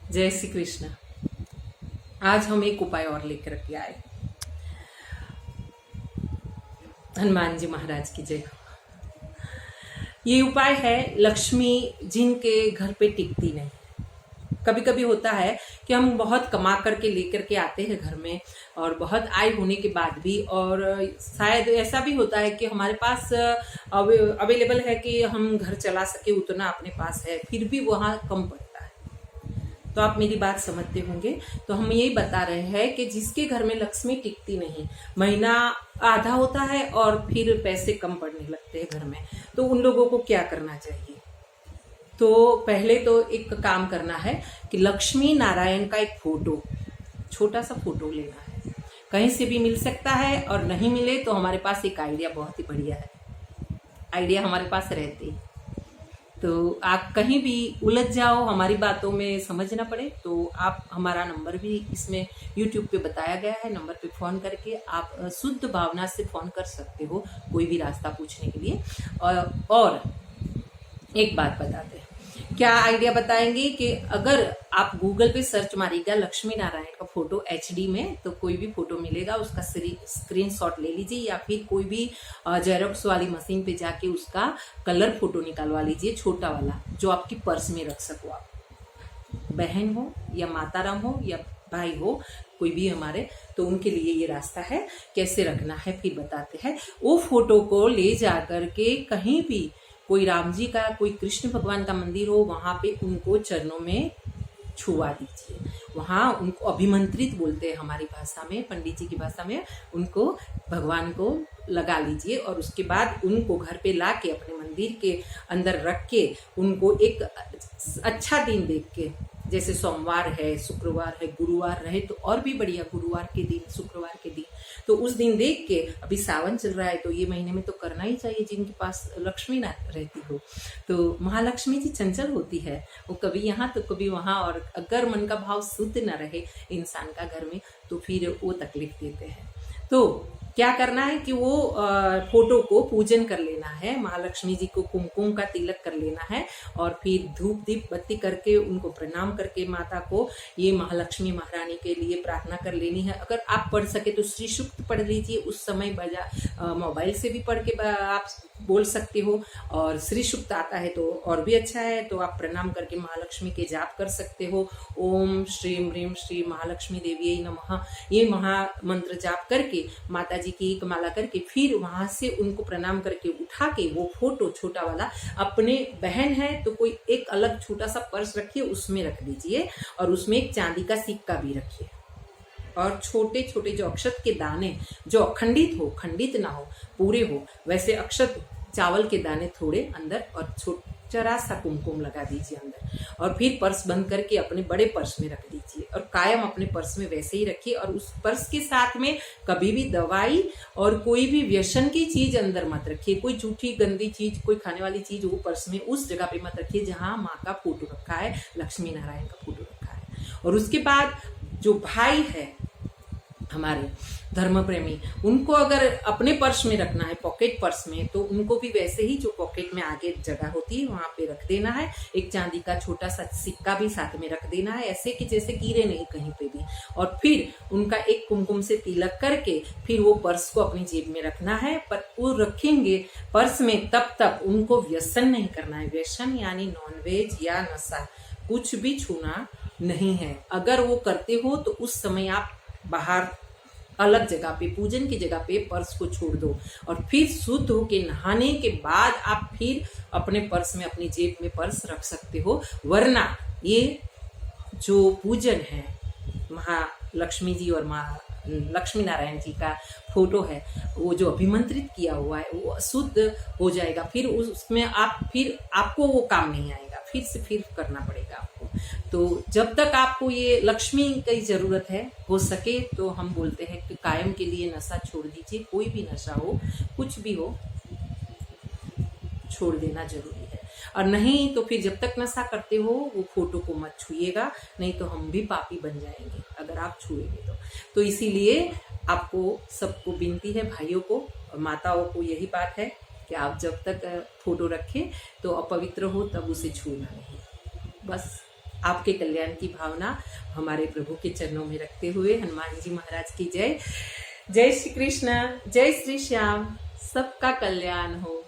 जय श्री कृष्ण। आज हम एक उपाय और लेकर के आए। हनुमान जी महाराज की जय। ये उपाय है लक्ष्मी जिनके घर पे टिकती नहीं। कभी कभी होता है कि हम बहुत कमा करके लेकर के आते हैं घर में, और बहुत आय होने के बाद भी, और शायद ऐसा भी होता है कि हमारे पास अवेलेबल है कि हम घर चला सके, उतना अपने पास है, फिर भी वहाँ कम पड़ता है। तो आप मेरी बात समझते होंगे। तो हम यही बता रहे हैं कि जिसके घर में लक्ष्मी टिकती नहीं, महीना आधा होता है और फिर पैसे कम पड़ने लगते हैं घर में, तो उन लोगों को क्या करना चाहिए। तो पहले तो एक काम करना है कि लक्ष्मी नारायण का एक फोटो, छोटा सा फोटो लेना है। कहीं से भी मिल सकता है, और नहीं मिले तो हमारे पास एक आइडिया बहुत ही बढ़िया है। आइडिया हमारे पास रहते, तो आप कहीं भी उलझ जाओ, हमारी बातों में समझ ना पड़े, तो आप हमारा नंबर भी इसमें YouTube पे बताया गया है, नंबर पे फ़ोन करके आप शुद्ध भावना से फ़ोन कर सकते हो कोई भी रास्ता पूछने के लिए। और एक बात बताते हैं, क्या आइडिया बताएंगे कि अगर आप गूगल पे सर्च मारिएगा लक्ष्मी नारायण का फोटो HD में, तो कोई भी फोटो मिलेगा, उसका स्क्रीनशॉट ले लीजिए, या फिर कोई भी जेरोक्स वाली मशीन पे जाके उसका कलर फोटो निकालवा लीजिए, छोटा वाला, जो आपकी पर्स में रख सको। आप बहन हो या माताराम हो या भाई हो, कोई भी हमारे, तो उनके लिए ये रास्ता है कैसे रखना है, फिर बताते हैं। वो फोटो को ले जा करके कहीं भी, कोई राम जी का, कोई कृष्ण भगवान का मंदिर हो, वहां पे उनको चरणों में छुआ दीजिए। वहां उनको अभिमंत्रित बोलते हैं हमारी भाषा में, पंडित जी की भाषा में, उनको भगवान को लगा लीजिए, और उसके बाद उनको घर पे ला के अपने मंदिर के अंदर रख के, उनको एक अच्छा दिन देख के, जैसे सोमवार है, शुक्रवार है, गुरुवार रहे तो और भी बढ़िया, गुरुवार के दिन, शुक्रवार के दिन, तो उस दिन देख के, अभी सावन चल रहा है तो ये महीने में तो करना ही चाहिए जिनके पास लक्ष्मी ना रहती हो। तो महालक्ष्मी जी चंचल होती है, वो कभी यहाँ तो कभी वहाँ, और अगर मन का भाव शुद्ध न रहे इंसान का घर में, तो फिर वो तकलीफ देते हैं। तो क्या करना है कि वो फोटो को पूजन कर लेना है, महालक्ष्मी जी को कुमकुम का तिलक कर लेना है, और फिर धूप दीप बत्ती करके उनको प्रणाम करके, माता को, ये महालक्ष्मी महारानी के लिए प्रार्थना कर लेनी है। अगर आप पढ़ सके तो श्री सूक्त पढ़ लीजिए, उस समय मोबाइल से भी पढ़ के आप बोल सकते हो, और श्री सूक्त आता है तो और भी अच्छा है। तो आप प्रणाम करके महालक्ष्मी के जाप कर सकते हो, ओम श्रीम ह्रीम श्री महालक्ष्मी देवी नमः, ये महामंत्र जाप करके माता जी की एक माला करके, फिर वहां से उनको प्रणाम करके उठा के वो फोटो छोटा वाला, अपने बहन है तो कोई एक अलग छोटा सा पर्स रखिए, उसमें रख दीजिए, और उसमें एक चांदी का सिक्का भी रखिए, और छोटे छोटे जो अक्षत के दाने, जो अखंडित हो, खंडित ना हो, पूरे हो, वैसे अक्षत चावल के दाने थोड़े अंदर, और जरा सा कुमकुम लगा दीजिए अंदर, और फिर पर्स बंद करके अपने बड़े पर्स में रख दीजिए, और कायम अपने पर्स में वैसे ही रखिए। और उस पर्स के साथ में कभी भी दवाई और कोई भी व्यसन की चीज अंदर मत रखिए, कोई झूठी गंदी चीज, कोई खाने वाली चीज वो पर्स में उस जगह पे मत रखिए जहां माँ का फोटो रखा है, लक्ष्मी नारायण का फोटो रखा है। और उसके बाद जो भाई है हमारे धर्म प्रेमी, उनको अगर अपने पर्स में रखना है, पॉकेट पर्स में, तो उनको भी वैसे ही जो पॉकेट में आगे जगह होती है वहां पे रख देना है। एक चांदी का छोटा सा सिक्का भी साथ में रख देना है, ऐसे कि जैसे गिरे नहीं कहीं पे भी। और फिर उनका एक कुमकुम से तिलक करके, फिर वो पर्स को अपनी जेब में रखना है। पर वो रखेंगे पर्स में तब तक उनको व्यसन नहीं करना है। व्यसन यानी नॉनवेज या नशा, कुछ भी छूना नहीं है। अगर वो करते हो तो उस समय आप बाहर अलग जगह पे, पूजन की जगह पे पर्स को छोड़ दो, और फिर शुद्ध होके नहाने के बाद आप फिर अपने पर्स में, अपनी जेब में पर्स रख सकते हो। वरना ये जो पूजन है महालक्ष्मी जी और लक्ष्मी नारायण जी का फोटो है, वो जो अभिमंत्रित किया हुआ है, वो अशुद्ध हो जाएगा, फिर उसमें फिर आपको वो काम नहीं आएगा, फिर करना पड़ेगा आपको। तो जब तक आपको ये लक्ष्मी की जरूरत है, हो सके तो हम बोलते हैं कि कायम के लिए नशा छोड़ दीजिए। कोई भी नशा हो, कुछ भी हो, छोड़ देना जरूरी है। और नहीं तो फिर जब तक नशा करते हो वो फोटो को मत छुइएगा, नहीं तो हम भी पापी बन जाएंगे अगर आप छुएंगे तो इसीलिए आपको सबको विनती है, भाइयों को और माताओं को यही बात है कि आप जब तक फोटो रखें तो अपवित्र हो तब उसे छूना नहीं, बस। आपके कल्याण की भावना हमारे प्रभु के चरणों में रखते हुए हनुमान जी महाराज की जय। जय श्री कृष्ण, जय श्री श्याम, सबका कल्याण हो।